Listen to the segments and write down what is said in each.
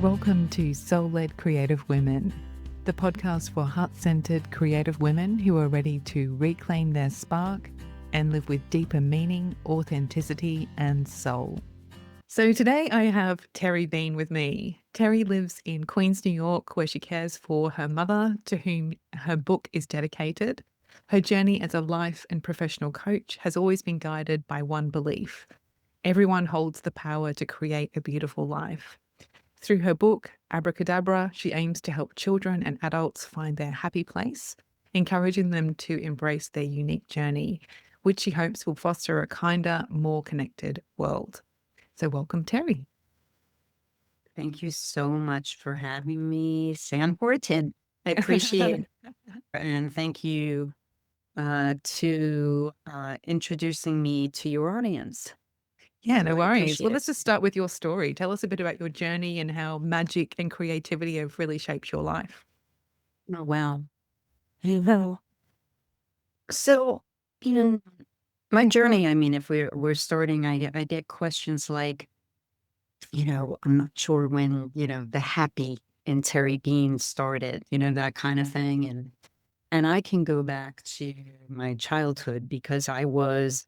Welcome to Soul-Led Creative Women, the podcast for heart-centered creative women who are ready to reclaim their spark and live with deeper meaning, authenticity, and soul. So today I have Terry Bean with me. Terry lives in Queens, New York, where she cares for her mother, to whom her book is dedicated. Her journey as a life and professional coach has always been guided by one belief: everyone holds the power to create a beautiful life. Through her book, Abracadabra, she aims to help children and adults find their happy place, encouraging them to embrace their unique journey, which she hopes will foster a kinder, more connected world. So welcome, Terry. Thank you so much for having me, Sam Horton. I appreciate it. And thank you to introducing me to your audience. Yeah, So no I worries. appreciate Well, it. let's just start with your story. Tell us a bit about your journey and how magic and creativity have really shaped your life. Oh, wow. Well, so, you know, my journey, I mean, if we're starting, I get questions like, I'm not sure when, the happy and Terry Bean started, that kind of thing. And I can go back to my childhood because I was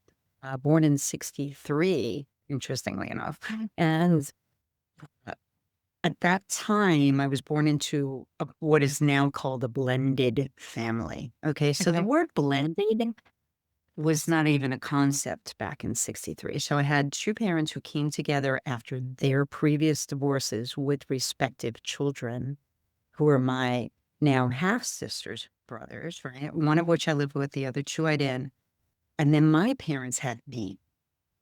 born in 63, interestingly enough. And uh, at that time, I was born into what is now called a blended family. Okay. So the Okay. word blended was not even a concept back in 63. So I had two parents who came together after their previous divorces with respective children who are my now half sisters, brothers, right? One of which I lived with, the other two I didn't. And then my parents had me.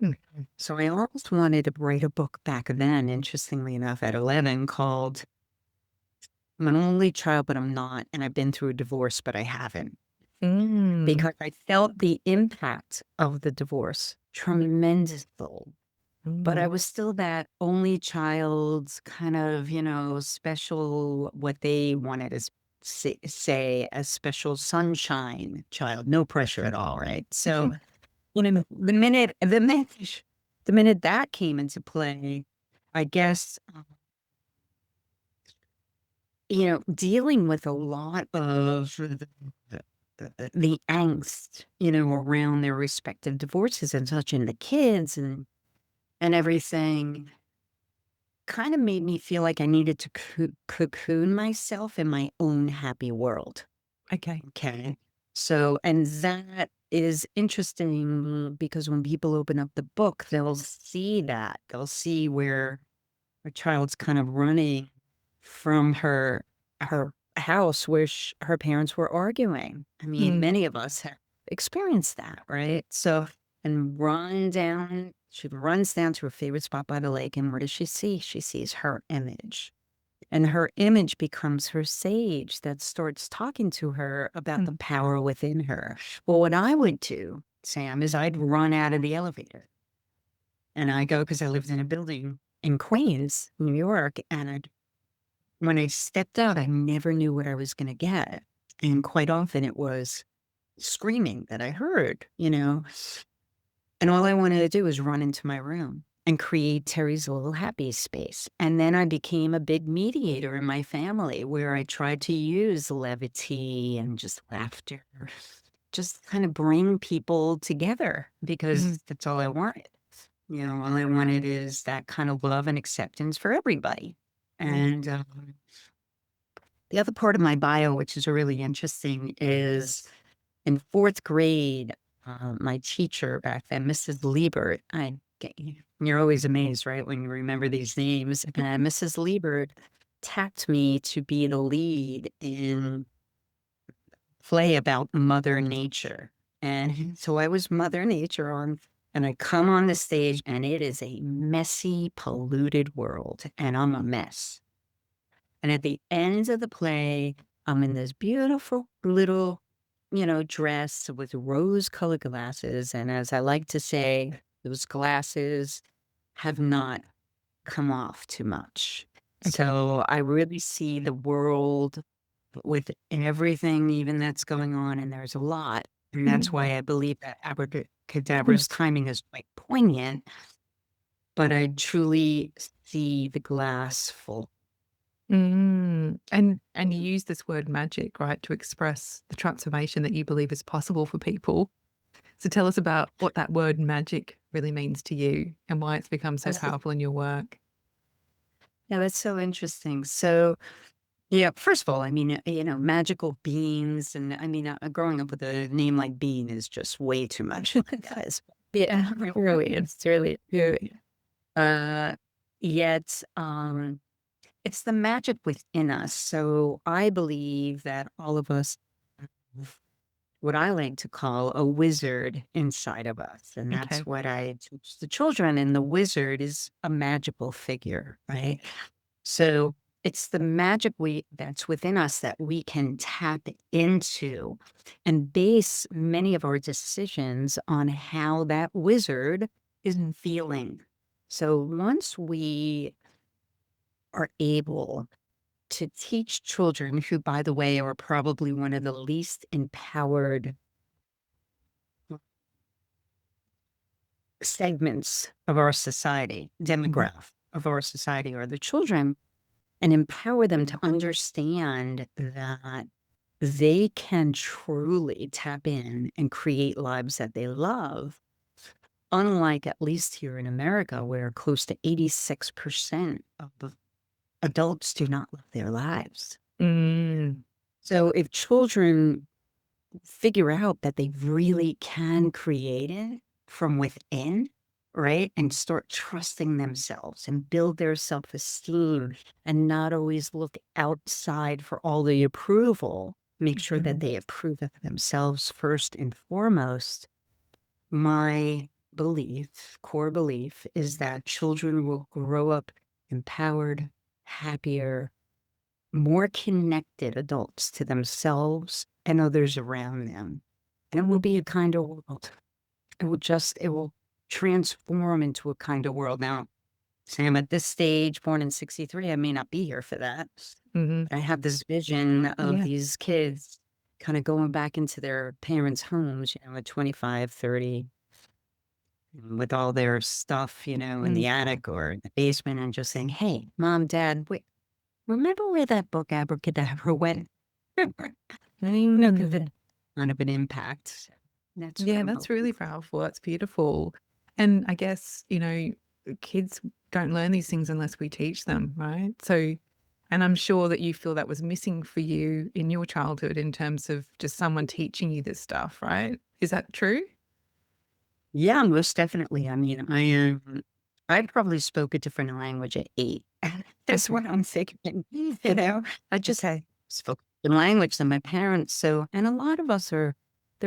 Mm. So I almost wanted to write a book back then, interestingly enough, at 11 called I'm an only child, but I'm not. And I've been through a divorce, but I haven't. Mm. Because I felt the impact of the divorce tremendously. But I Mm. was still that only child's kind of, special, what they wanted to say a special sunshine child, no pressure at all, right? So, the minute that came into play, I guess, dealing with a lot of the angst, around their respective divorces and such, and the kids and everything kind of made me feel like I needed to cocoon myself in my own happy world. Okay. Okay. So, and that is interesting because when people open up the book, they'll see that. They'll see where a child's kind of running from her house where her parents were arguing. I mean, Mm. many of us have experienced that, right? So, and she runs down to her favorite spot by the lake, and what does she see? She sees her image. And her image becomes her sage that starts talking to her about the Mm. power within her. Well, what I would do, Sam, is I'd run out of the elevator and I go because I lived in a building in Queens, New York. And when I stepped out, I never knew what I was going to get. And quite often it was screaming that I heard. And all I wanted to do was run into my room and create Terry's little happy space. And then I became a big mediator in my family where I tried to use levity and just laughter, just kind of bring people together Mm. because that's all I wanted. All I wanted is that kind of love and acceptance for everybody. And the other part of my bio, which is really interesting, is in fourth grade, my teacher back then, Mrs. Liebert, you're always amazed, right, when you remember these names. Mrs. Liebert tapped me to be the lead in play about Mother Nature. And so I was Mother Nature and I come on the stage and it is a messy, polluted world, and I'm a mess. And at the end of the play, I'm in this beautiful little, dress with rose colored glasses. And as I like to say, those glasses have not come off too much. Okay. So I really see the world with everything, even that's going on. And there's a lot. And that's Mm. why I believe that Abracadabra's timing is quite poignant. But I truly see the glass full. And you use this word magic, right, to express the transformation that you believe is possible for people. So tell us about what that word magic really means to you and why it's become so That's- powerful in your work. Yeah, that's so interesting. So, yeah, first of all, I mean, magical beings. And I mean, growing up with a name like Bean is just way too much, guys. Yeah, really, it's really. Uh, yet, it's the magic within us. So I believe that all of us have what I like to call a wizard inside of us. And that's Okay. what I teach the children. And the wizard is a magical figure, right? So it's the magic that's within us that we can tap into and base many of our decisions on how that wizard is feeling. So once we are able to teach children, who, by the way, are probably one of the least empowered segments of our society, Mhm. demographic of our society, are the children, and empower them to understand that they can truly tap in and create lives that they love. Unlike, at least here in America, where close to 86% of the adults do not live their lives. Mm. So if children figure out that they really can create it from within, right? And start trusting themselves and build their self esteem and not always look outside for all the approval. Make sure that they approve of themselves first and foremost. My belief, core belief, is that children will grow up empowered, happier, more connected adults to themselves and others around them. And it will be a kinder world. It will transform into a kinder world. Now, Sam, at this stage, born in 63, I may not be here for that. Mhm. But I have this vision of Yeah. these kids kind of going back into their parents' homes, at 25, 30, with all their stuff, in the Mm. attic or in the basement, and just saying, hey, mom, dad, wait, remember where that book Abracadabra went? Because it kind of an impact. That's what Yeah, I'm that's hoping really for. powerful. That's beautiful. And I guess, kids don't learn these things unless we teach them, right? So, and I'm sure that you feel that was missing for you in your childhood in terms of just someone teaching you this stuff, right? Is that true? Yeah, most definitely. I mean, I probably spoke a different language at 8. That's Okay. what I'm thinking. I just Okay. spoke a language than my parents. So, and there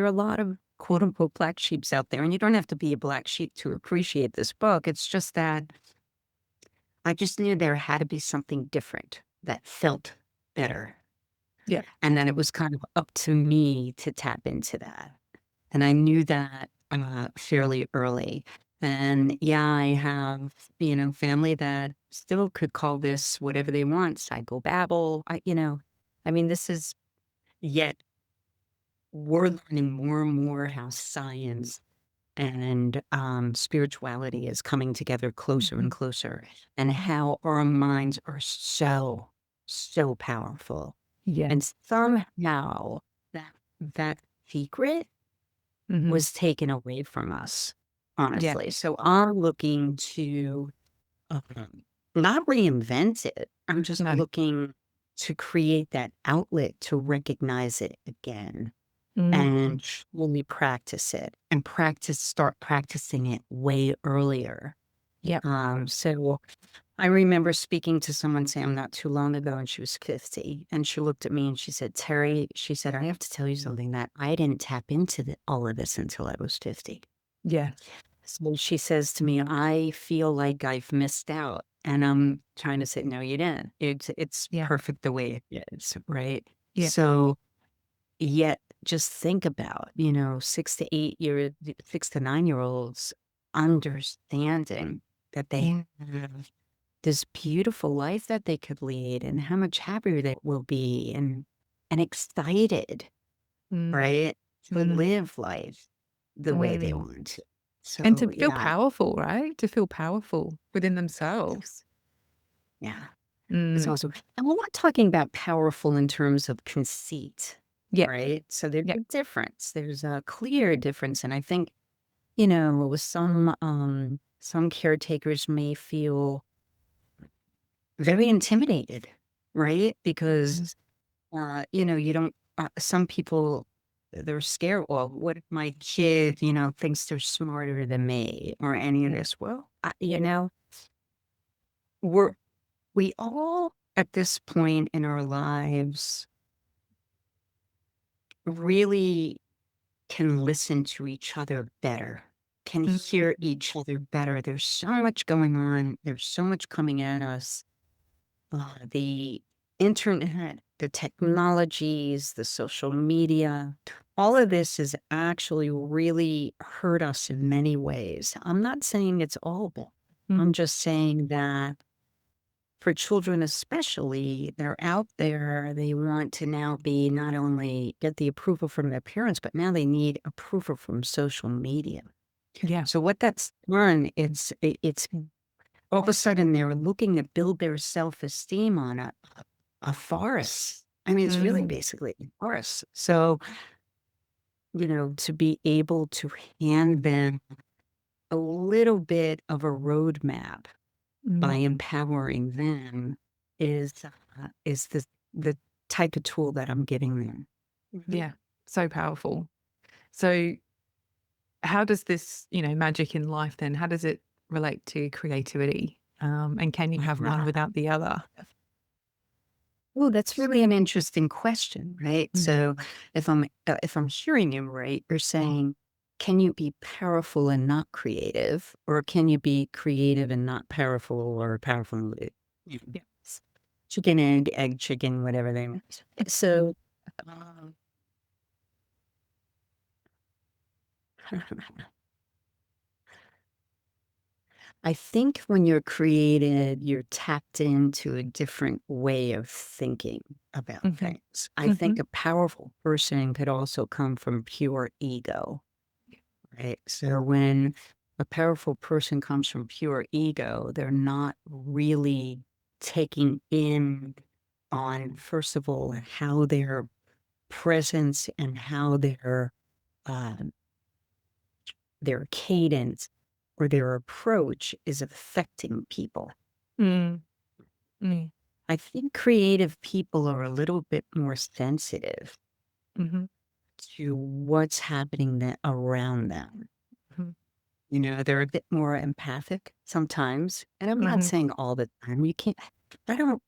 are a lot of quote unquote black sheeps out there, and you don't have to be a black sheep to appreciate this book. It's just that I just knew there had to be something different that felt better. Yeah. And then it was kind of up to me to tap into that. And I knew that fairly early. And yeah, I have, family that still could call this whatever they want, psychobabble. I mean, this is yet we're learning more and more how science and spirituality is coming together closer and Mhm. closer, and how our minds are so, so powerful. Yeah. And somehow that secret Mhm. was taken away from us, Yeah. honestly. So I'm looking to not reinvent it. I'm just No. looking to create that outlet to recognize it again Mm. and truly practice it and start practicing it way earlier. Yep. So I remember speaking to someone, Sam, not too long ago, and she was 50. And she looked at me and she said, Terry, she said, I have to tell you something, that I didn't tap into all of this until I was 50. Yeah. So she says to me, I feel like I've missed out. And I'm trying to say, no, you didn't. It's Yeah. perfect the way it is, right? Yeah. So yet just think about, 6 to 9-year olds understanding that they have this beautiful life that they could lead and how much happier they will be, and excited, Mm. right? To Mm. live life the way they Mm. want to. And to So feel yeah, powerful, right? To feel powerful within themselves. yeah. It's Mm. also, and we're not talking about powerful in terms of conceit, Yeah. right? So there's Yeah. a difference. There's a clear difference. And I think, with some caretakers may feel very intimidated, right? Because, you don't, some people, they're scared. Well, what if my kid, thinks they're smarter than me or any of this? Well, we're, we all at this point in our lives really can listen to each other better, can Mm. hear each other better. There's so much going on. There's so much coming at us. The internet, the technologies, the social media, all of this has actually really hurt us in many ways. I'm not saying it's all bad. I'm Mm. just saying that for children especially, they're out there, they want to now be not only get the approval from their parents, but now they need approval from social media. Yeah. So what that's done, it's all of a sudden they're looking to build their self-esteem on a farce. I mean, it's really Mm. basically a farce. So, to be able to hand them a little bit of a roadmap by Mm. empowering them is the type of tool that I'm giving them. Mhm. Yeah. So powerful. So how does this, magic in life then, how does it relate to creativity? And can you have one Right. without the other? Well, that's really an interesting question, right? Mm. So, if I'm hearing you right, you're saying, can you be powerful and not creative, or can you be creative and not powerful, or powerful and Yeah. chicken, egg, chicken, whatever they want. So, um, I think when you're created, you're tapped into a different way of thinking about Mhm. things. I think Mhm. a powerful person could also come from pure ego, right? So when a powerful person comes from pure ego, they're not really taking in on, first of all, how their presence and how um, their cadence or their approach is affecting people. Mm. Mm. I think creative people are a little bit more sensitive Mhm. to what's happening around them. Mhm. They're a bit more empathic sometimes. And I'm not Mhm. saying all the time. You can't,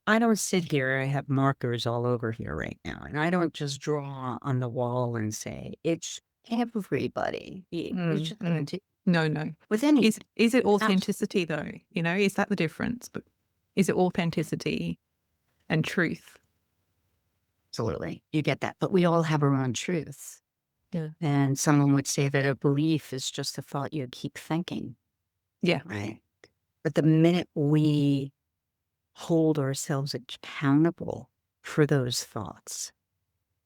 I don't sit here. I have markers all over here right now. And I don't just draw on the wall and say, it's everybody. It's Mm. just Mm. No, no. with any, Is it abs- authenticity though? Is that the difference? But is it authenticity and truth? absolutely. You get that. But we all have our own truths. Yeah. And someone would say that a belief is just a thought you keep thinking, Yeah. right? But the minute we hold ourselves accountable for those thoughts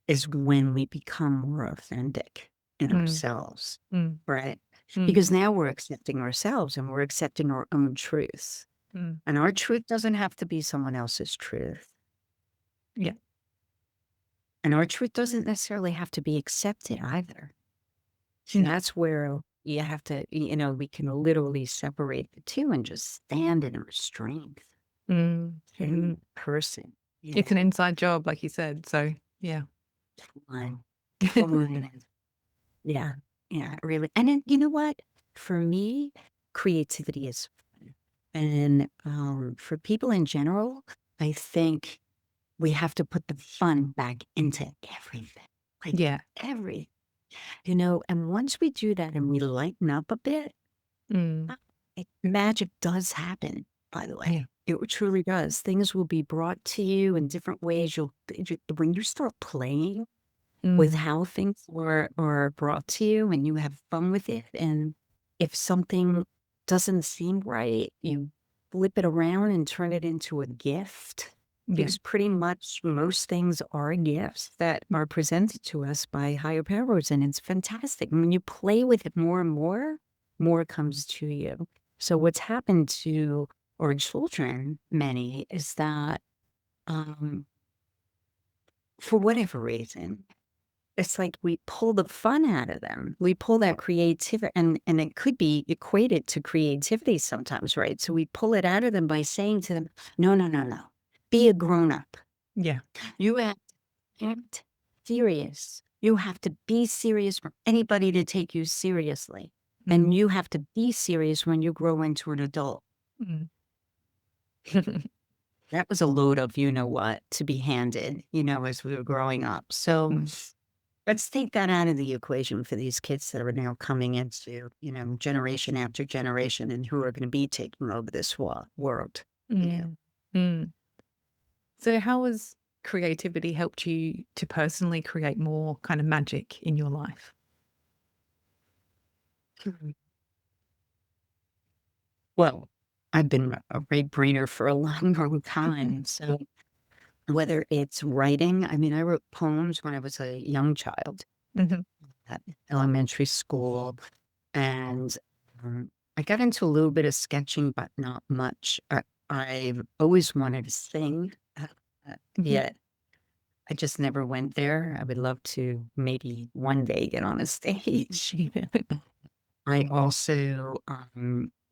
is when we become more authentic in Mm. ourselves, Mm. right? Mm. Because now we're accepting ourselves and we're accepting our own truths. Mm. And our truth doesn't have to be someone else's truth. Yeah. And our truth doesn't necessarily have to be accepted either. No. That's where you have to, we can literally separate the two and just stand in our strength Mm. in Mhm. person. It's an inside job, like you said. So yeah. Fine. Fine. Yeah. Yeah, really. And then, you know what? For me, creativity is fun. And for people in general, I think we have to put the fun back into everything. Like Yeah. every, and once we do that and we lighten up a bit, Mm. magic does happen, by the Yeah. way. It truly does. Things will be brought to you in different ways. When you start playing with Mm. how things are brought to you and you have fun with it. And if something doesn't seem right, you flip it around and turn it into a gift. Yeah. Because pretty much most things are gifts that are presented to us by higher powers. And it's fantastic. And when you play with it more and more comes to you. So what's happened to or children, many, is that um, for whatever reason, it's like we pull the fun out of them. We pull that creativity, and it could be equated to creativity sometimes, right? So we pull it out of them by saying to them, "No, no, no, no. Be a grown up. Yeah. You act serious. You have to be serious for anybody to take you seriously. And Mm. you have to be serious when you grow into an adult." Mm. That was a load of you know what to be handed, as we were growing up. So Mm. let's take that out of the equation for these kids that are now coming into, generation after generation and who are going to be taking over this world. Yeah. Mm. Mm. So how has creativity helped you to personally create more kind of magic in your life? Mhm. Well, I've been a great brainer for a long, long time. So whether it's writing, I mean, I wrote poems when I was a young child Mhm. at elementary school. And I got into a little bit of sketching, but not much. I've always wanted to sing, Mhm. yet I just never went there. I would love to maybe one day get on a stage. I also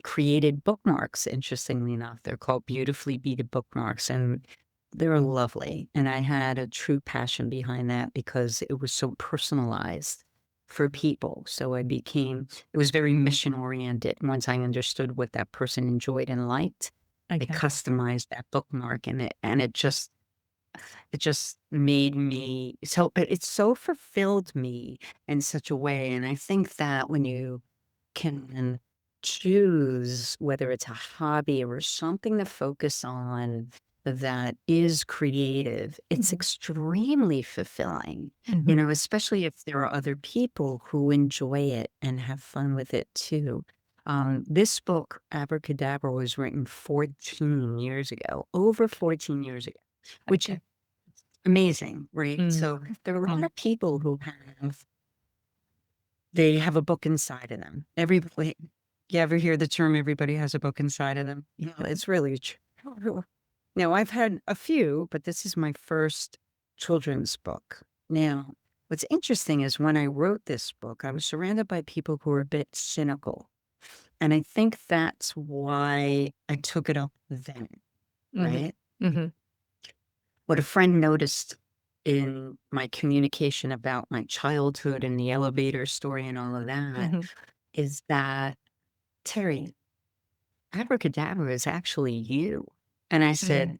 created bookmarks, interestingly enough. They're called beautifully beaded bookmarks, and they're lovely. And I had a true passion behind that because it was so personalized for people. So it was very mission oriented. Once I understood what that person enjoyed and liked, I Okay. customized that bookmark, and it just made me so, it so fulfilled me in such a way. And I think that when you can choose whether it's a hobby or something to focus on that is creative, it's Mhm. extremely fulfilling, Mhm. especially if there are other people who enjoy it and have fun with it too. This book, Abracadabra, was written 14 years ago, over 14 years ago, which is Okay. amazing, right? Mm. So there are a lot of people who they have a book inside of them. Everybody, you ever hear the term "everybody has a book inside of them"? It's really true. Now, I've had a few, but this is my first children's book. Now, what's interesting is when I wrote this book, I was surrounded by people who were a bit cynical. And I think that's why I took it up then, Mhm. right? Mhm. What a friend noticed in my communication about my childhood and the elevator story and all of that Mhm. is that, "Terry, abracadabra is actually you." And I Mm. said,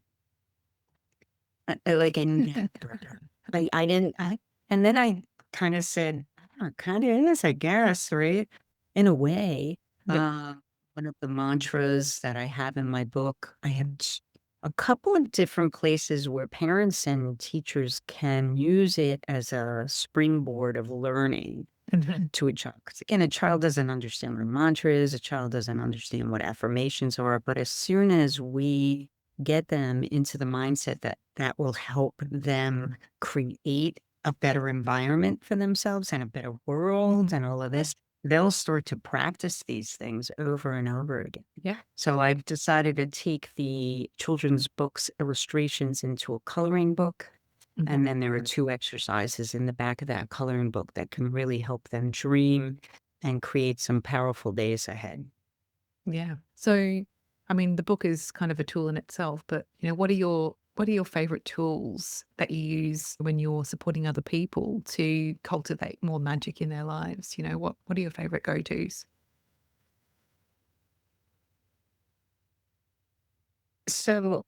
like, I never, like, I didn't, and then I kind of said, "Oh, kind of is, I guess, right?" In a way, Yep. one of the mantras that I have in my book, I have a couple of different places where parents and teachers can use it as a springboard of learning Mhm. to a child. Because again, a child doesn't understand what a mantra is, a child doesn't understand what affirmations are. But as soon as we get them into the mindset that that will help them create a better environment for themselves and a better world and all of this, they'll start to practice these things over and over again. Yeah. So I've decided to take the children's books illustrations into a coloring book, Mhm. and then there are 2 exercises in the back of that coloring book that can really help them dream and create some powerful days ahead. Yeah. So, I mean, the book is kind of a tool in itself, but what are your favorite tools that you use when you're supporting other people to cultivate more magic in their lives? What are your favorite go-tos? So,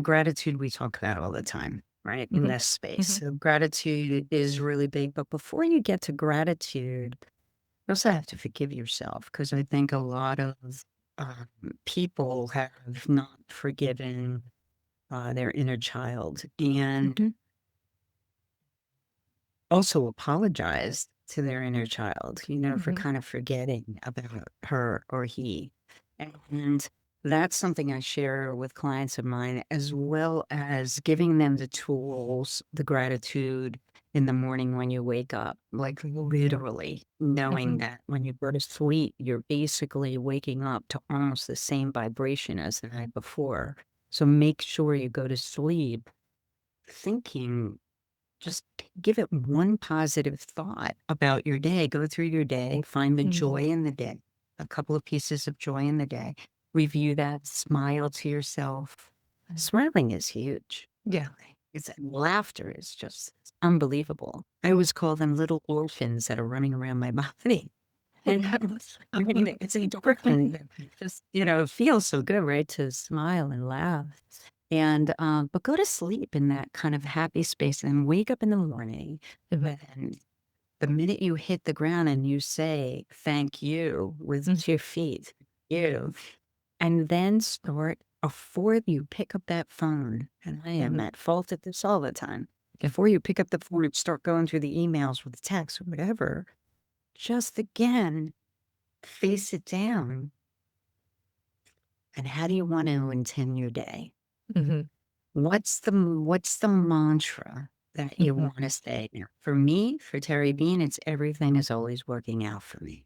gratitude we talk about all the time, right? In Mhm. this space. Mhm. So gratitude is really big. But before you get to gratitude, you also have to forgive yourself because I think a lot of um, people have not forgiven their inner child and Mhm. also apologized to their inner child, for Mhm. kind of forgetting about her or he. And that's something I share with clients of mine, as well as giving them the tools, the gratitude, in the morning when you wake up, like literally knowing that when you go to sleep, you're basically waking up to almost the same vibration as the night before. So make sure you go to sleep thinking, just give it one positive thought about your day. Go through your day, find the joy in the day, a couple of pieces of joy in the day. Review that, smile to yourself. Smiling is huge. Yeah. It's laughter is just unbelievable. I always call them little orphans that are running around my body. And I mean, it's endorphin. Just, it feels so good, right? To smile and laugh. And, but go to sleep in that kind of happy space and wake up in the morning. And the minute you hit the ground and you say, thank you with your feet, you, and then start before you pick up that phone. And I am at fault at this all the time. Before you pick up the phone and start going through the emails or the texts or whatever, just again, face it down. And how do you want to intend your day? What's the mantra that you want to say? Now, for me, for Terry Bean, it's everything is always working out for me.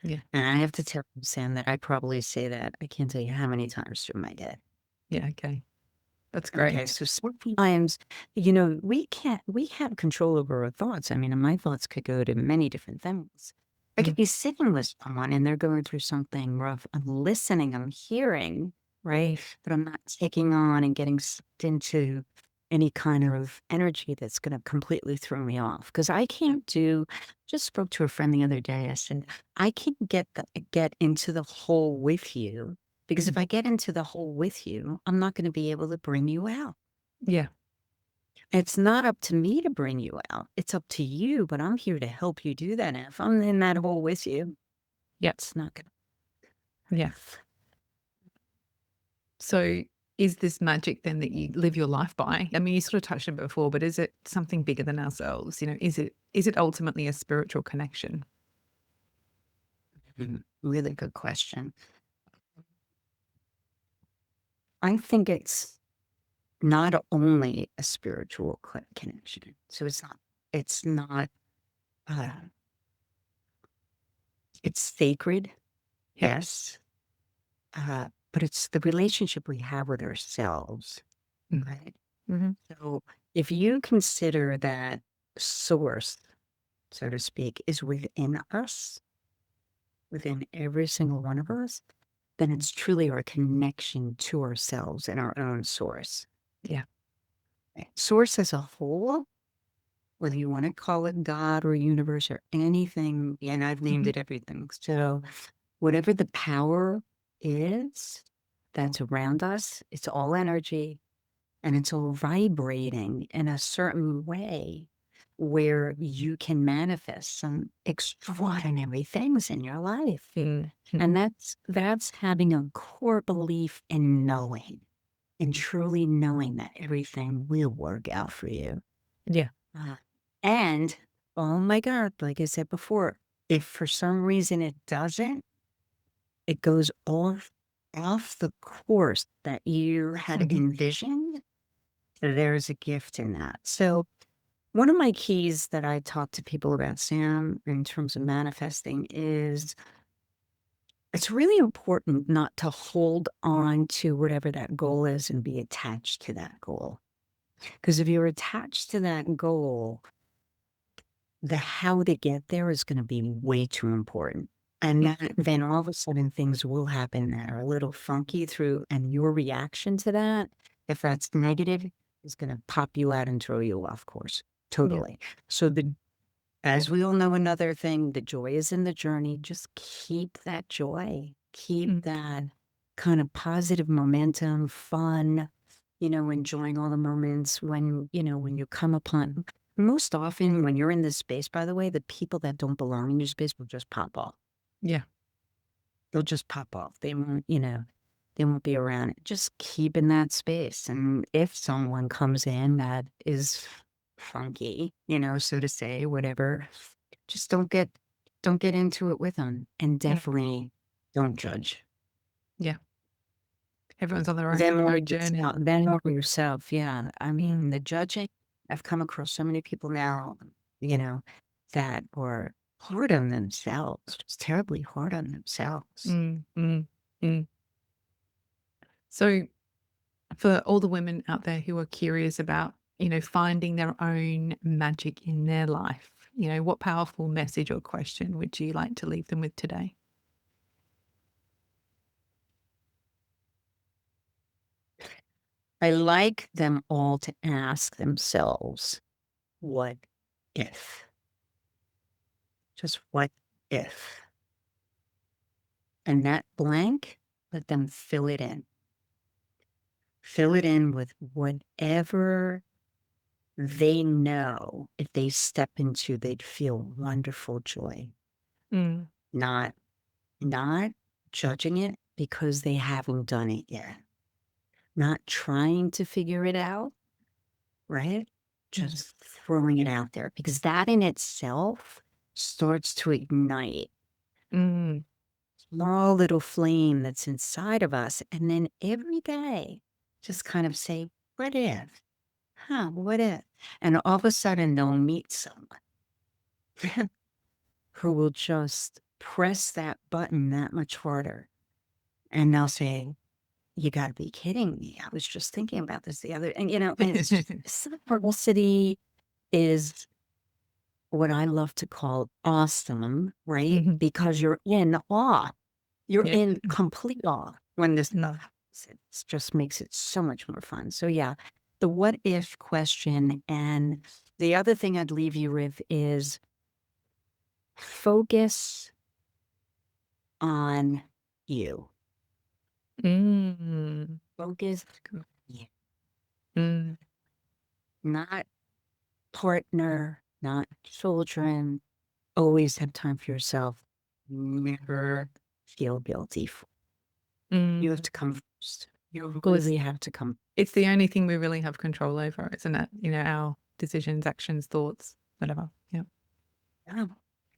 Yeah. And I have to tell you, Sam, that I probably say that, I can't tell you how many times through my day. Yeah. Okay. That's great. Okay, so sometimes, we have control over our thoughts. I mean, and my thoughts could go to many different things. I could be sitting with someone and they're going through something rough. I'm listening, I'm hearing, right? But I'm not taking on and getting sucked into any kind of energy that's going to completely throw me off. Because I can't just spoke to a friend the other day. I said, I can't get into the hole with you. Because if I get into the hole with you, I'm not going to be able to bring you out. Yeah. It's not up to me to bring you out. It's up to you, but I'm here to help you do that. And if I'm in that hole with you, it's not going to. Yeah. So is this magic then that you live your life by? I mean, you sort of touched on it before, but is it something bigger than ourselves? Is it ultimately a spiritual connection? Really good question. I think it's not only a spiritual connection. So it's not, uh, it's sacred. Yes. But it's the relationship we have with ourselves, right? So if you consider that source, so to speak, is within us, within every single one of us, then it's truly our connection to ourselves and our own source. Yeah. Source as a whole, whether you want to call it God or universe or anything, and I've named it everything. So whatever the power is that's around us, it's all energy and it's all vibrating in a certain way where you can manifest some extraordinary things in your life. And that's having a core belief in knowing and truly knowing that everything will work out for you. Yeah. And oh my God, like I said before, if for some reason it doesn't, it goes off the course that you had envisioned, there's a gift in that. So one of my keys that I talk to people about, Sam, in terms of manifesting is it's really important not to hold on to whatever that goal is and be attached to that goal. Because if you're attached to that goal, the how to get there is going to be way too important. And then all of a sudden things will happen that are a little funky and your reaction to that, if that's negative, is going to pop you out and throw you off course. Totally. So as we all know, another thing, the joy is in the journey. Just keep that joy, keep that kind of positive momentum, fun, enjoying all the moments when you come upon. Most often when you're in this space, by the way, the people that don't belong in your space will just pop off. Yeah. They'll just pop off. They won't, they won't be around. Just keep in that space. And if someone comes in that is funky, so to say, whatever, just don't get into it with them. And definitely don't judge. Yeah. Everyone's on their Then own more journey. then more yourself. Yeah. I mean, the judging, I've come across so many people now, that are hard on themselves, just terribly hard on themselves. Mm, mm, mm. So for all the women out there who are curious about, finding their own magic in their life, what powerful message or question would you like to leave them with today? I like them all to ask themselves, what if? Just what if? And that blank, let them fill it in. Fill it in with whatever they know if they step into, they'd feel wonderful joy. Mm, Not judging it because they haven't done it yet. Not trying to figure it out, right? Just throwing it out there, because that in itself starts to ignite mm. small little flame that's inside of us. And then every day, just kind of say, what if? What if? And all of a sudden, they'll meet someone who will just press that button that much harder. And they'll say, you got to be kidding me. I was just thinking about this the other, and and it's just, synchronicity is what I love to call awesome, right? Mhm. Because you're in awe. You're Yeah. in complete awe when this Mm. stuff happens. It just makes it so much more fun. So yeah, the what if question. And the other thing I'd leave you with is focus on you. Mm. Focus on you. Mm. Not partner, not children. Always have time for yourself. Never feel guilty. You have Mm. to come first. You Well, really have to come. it's the only thing we really have control over, isn't it? Our decisions, actions, thoughts, whatever. Yeah. Yeah,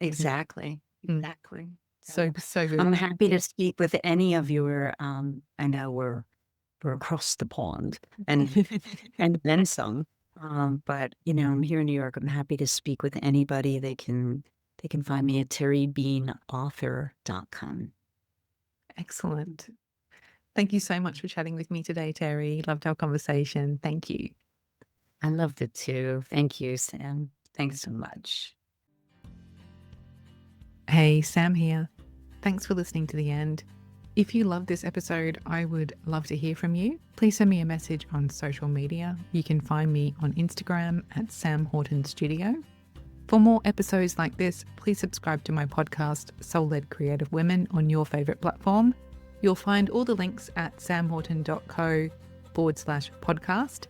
exactly. Mm. Exactly. So, so good. I'm happy to speak with any of your, I know we're across the pond and and then some. But I'm here in New York. I'm happy to speak with anybody. They can find me at terrybeanauthor.com. Excellent. Thank you so much for chatting with me today, Terry. Loved our conversation. Thank you. I loved it too. Thank you, Sam. Thanks so much. Hey, Sam here. Thanks for listening to the end. If you love this episode, I would love to hear from you. Please send me a message on social media. You can find me on Instagram at Sam Horton Studio. For more episodes like this, please subscribe to my podcast, Soul-Led Creative Women, on your favourite platform. You'll find all the links at samhorton.co/podcast.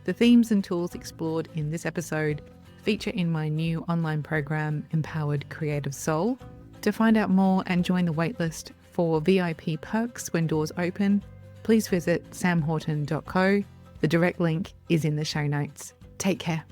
The themes and tools explored in this episode feature in my new online program, Empowered Creative Soul. To find out more and join the waitlist for VIP perks when doors open, please visit samhorton.co. The direct link is in the show notes. Take care.